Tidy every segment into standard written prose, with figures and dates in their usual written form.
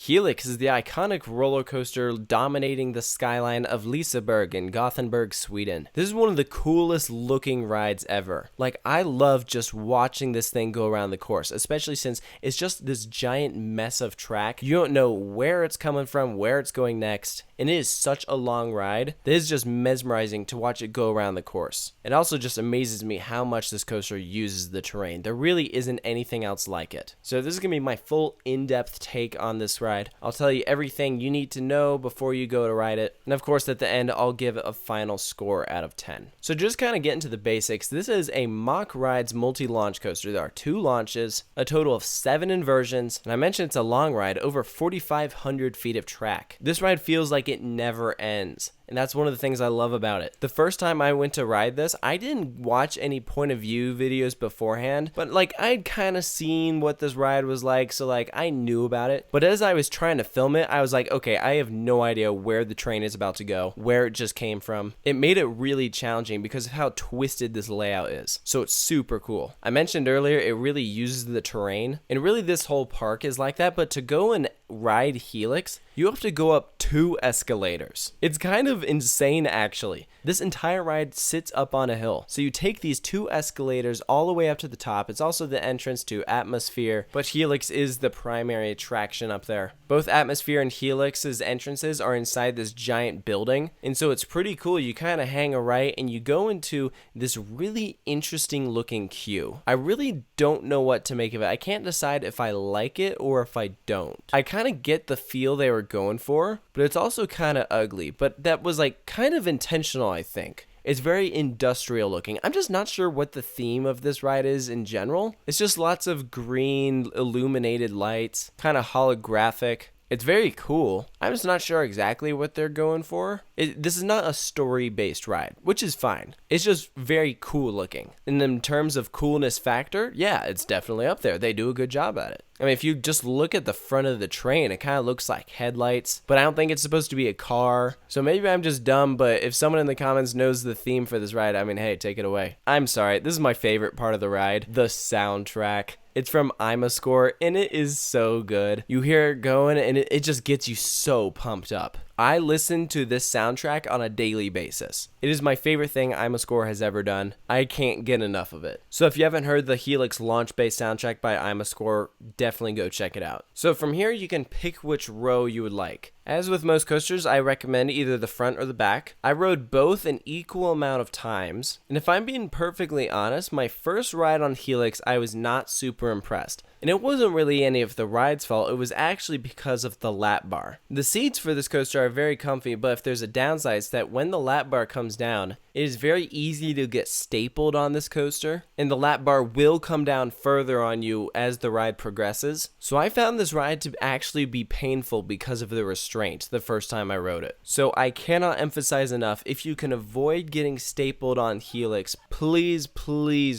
Helix is the iconic roller coaster dominating the skyline of Liseberg in Gothenburg, Sweden. This is one of the coolest looking rides ever. Like, I love just watching this thing go around the course, especially since it's just this giant mess of track. You don't know where it's coming from, where it's going next, and it is such a long ride that it's just mesmerizing to watch it go around the course. It also just amazes me how much this coaster uses the terrain. There really isn't anything else like it. So this is going to be my full in-depth take on this ride. I'll tell you everything you need to know before you go to ride it. And of course, at the end, I'll give it a final score out of 10. So just kind of get into the basics. This is a MACK Rides multi-launch coaster. There are 2 launches, a total of 7 inversions, and I mentioned it's a long ride, over 4,500 feet of track. This ride feels like it never ends. And that's one of the things I love about it. The first time I went to ride this, I didn't watch any point of view videos beforehand, but like I'd kind of seen what this ride was like, so like I knew about it. But as I was trying to film it, I was like, okay, I have no idea where the train is about to go, where it just came from. It made it really challenging because of how twisted this layout is. So it's super cool. I mentioned earlier, it really uses the terrain, and really this whole park is like that, but to go and ride Helix, you have to go up 2 escalators. It's kind of insane, actually. This entire ride sits up on a hill. So you take these 2 escalators all the way up to the top. It's also the entrance to Atmosphere, but Helix is the primary attraction up there. Both Atmosphere and Helix's entrances are inside this giant building, and so it's pretty cool. You kind of hang a right and you go into this really interesting looking queue. I really don't know what to make of it. I can't decide if I like it or if I don't. I kind of get the feel they were going for, but it's also kind of ugly, but that was like kind of intentional, I think. It's very industrial looking. I'm just not sure what the theme of this ride is in general. It's just lots of green illuminated lights, kind of holographic. It's very cool. I'm just not sure exactly what they're going for. This is not a story-based ride, which is fine. It's just very cool looking. And in terms of coolness factor, yeah, it's definitely up there. They do a good job at it. I mean, if you just look at the front of the train, it kind of looks like headlights, but I don't think it's supposed to be a car. So maybe I'm just dumb, but if someone in the comments knows the theme for this ride, I mean, hey, take it away. I'm sorry. This is my favorite part of the ride, the soundtrack. It's from Score, and it is so good. You hear it going, and it just gets you so pumped up. I listen to this soundtrack on a daily basis. It is my favorite thing Score has ever done. I can't get enough of it. So if you haven't heard the Helix launch-based soundtrack by Score, definitely go check it out. So from here, you can pick which row you would like. As with most coasters, I recommend either the front or the back. I rode both an equal amount of times, and if I'm being perfectly honest, my first ride on Helix, I was not super impressed. And it wasn't really any of the ride's fault, it was actually because of the lap bar. The seats for this coaster are very comfy, but if there's a downside, it's that when the lap bar comes down, it is very easy to get stapled on this coaster, and the lap bar will come down further on you as the ride progresses. So I found this ride to actually be painful because of the restraint the first time I rode it. So I cannot emphasize enough, if you can avoid getting stapled on Helix, please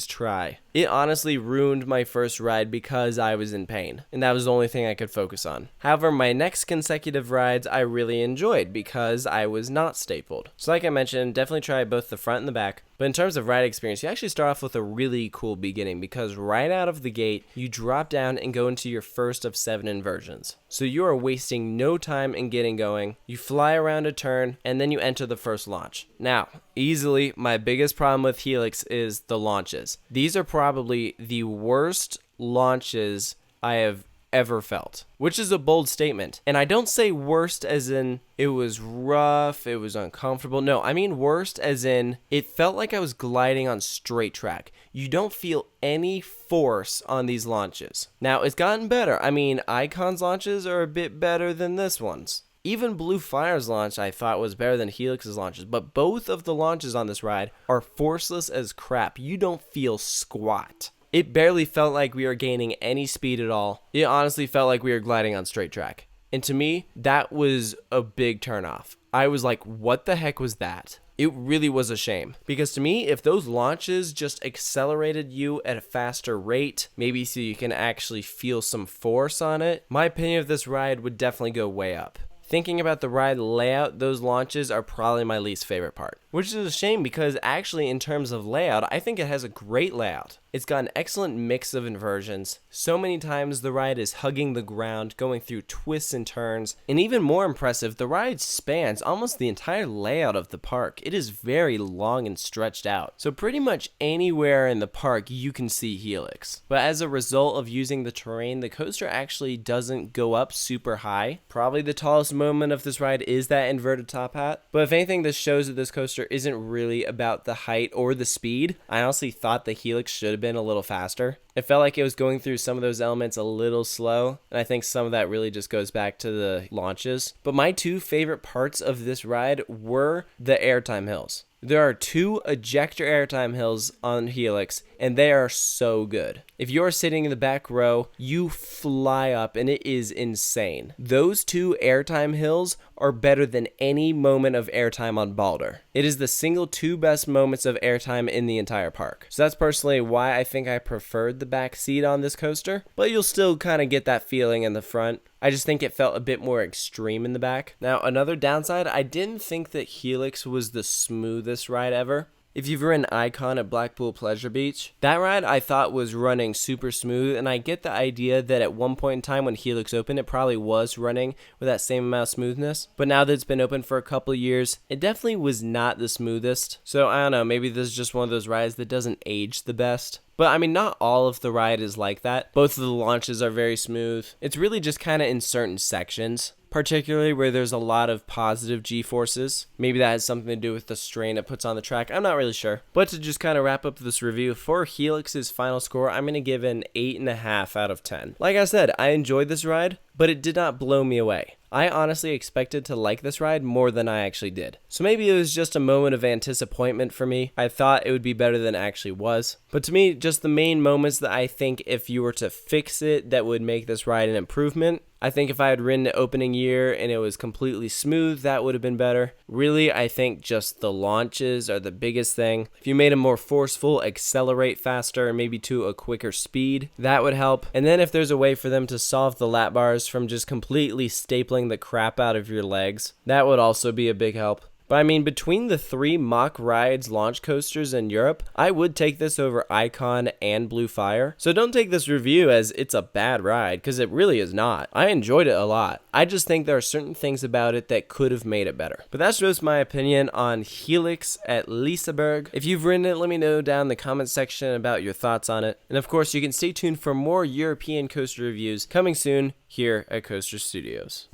try. It honestly ruined my first ride because I was in pain, and that was the only thing I could focus on. However, my next consecutive rides I really enjoyed because I was not stapled. So like I mentioned, definitely try both the front and the back. But in terms of ride experience, you actually start off with a really cool beginning because right out of the gate, you drop down and go into your first of 7 inversions. So you are wasting no time in getting going. You fly around a turn, and then you enter the first launch. Now, easily, my biggest problem with Helix is the launches. These are probably the worst launches I have ever felt, which is a bold statement. And I don't say worst as in it was rough, it was uncomfortable. No, I mean worst as in it felt like I was gliding on straight track. You don't feel any force on these launches. Now, it's gotten better. I mean, Icon's launches are a bit better than this one's. Even Blue Fire's launch I thought was better than Helix's launches, but both of the launches on this ride are forceless as crap. You don't feel squat. It barely felt like we were gaining any speed at all. It honestly felt like we were gliding on straight track. And to me, that was a big turnoff. I was like, what the heck was that? It really was a shame. Because to me, if those launches just accelerated you at a faster rate, maybe so you can actually feel some force on it, my opinion of this ride would definitely go way up. thinking about the ride layout, those launches are probably my least favorite part. Which is a shame because actually in terms of layout, I think it has a great layout. It's got an excellent mix of inversions. So many times the ride is hugging the ground, going through twists and turns. And even more impressive, the ride spans almost the entire layout of the park. It is very long and stretched out. So pretty much anywhere in the park you can see Helix. But as a result of using the terrain, the coaster actually doesn't go up super high. Probably the tallest moment of this ride is that inverted top hat. But if anything, this shows that this coaster isn't really about the height or the speed. I honestly thought the Helix should have been a little faster. It felt like it was going through some of those elements a little slow, and I think some of that really just goes back to the launches. But my two favorite parts of this ride were the Airtime Hills. There are 2 ejector Airtime Hills on Helix, and they are so good. If you're sitting in the back row, you fly up, and it is insane. Those 2 Airtime Hills are better than any moment of airtime on Balder. It is the single 2 best moments of airtime in the entire park. So that's personally why I think I preferred the back seat on this coaster, but you'll still kind of get that feeling in the front. I just think it felt a bit more extreme in the back. Now, another downside, I didn't think that Helix was the smoothest ride ever. If you've ridden Icon at Blackpool Pleasure Beach, that ride I thought was running super smooth, and I get the idea that at one point in time when Helix opened, it probably was running with that same amount of smoothness. But now that it's been open for a couple of years, it definitely was not the smoothest. So I don't know, maybe this is just one of those rides that doesn't age the best. But I mean, not all of the ride is like that. Both of the launches are very smooth. It's really just kind of in certain sections, particularly where there's a lot of positive G-forces. Maybe that has something to do with the strain it puts on the track. I'm not really sure. But to just kind of wrap up this review, for Helix's final score, I'm going to give an 8.5 out of 10. Like I said, I enjoyed this ride, but it did not blow me away. I honestly expected to like this ride more than I actually did. So maybe it was just a moment of disappointment for me. I thought it would be better than it actually was. But to me, just the main moments that I think if you were to fix it that would make this ride an improvement. I think if I had ridden it opening year and it was completely smooth, that would have been better. Really, I think just the launches are the biggest thing. If you made them more forceful, accelerate faster, maybe to a quicker speed, that would help. And then if there's a way for them to solve the lap bars from just completely stapling the crap out of your legs, that would also be a big help. But I mean, between the 3 MACK rides launch coasters in Europe, I would take this over Icon and Blue Fire. So don't take this review as it's a bad ride, because it really is not. I enjoyed it a lot. I just think there are certain things about it that could have made it better. But that's just my opinion on Helix at Liseberg. If you've ridden it, let me know down in the comment section about your thoughts on it. And of course, you can stay tuned for more European coaster reviews coming soon here at Coaster Studios.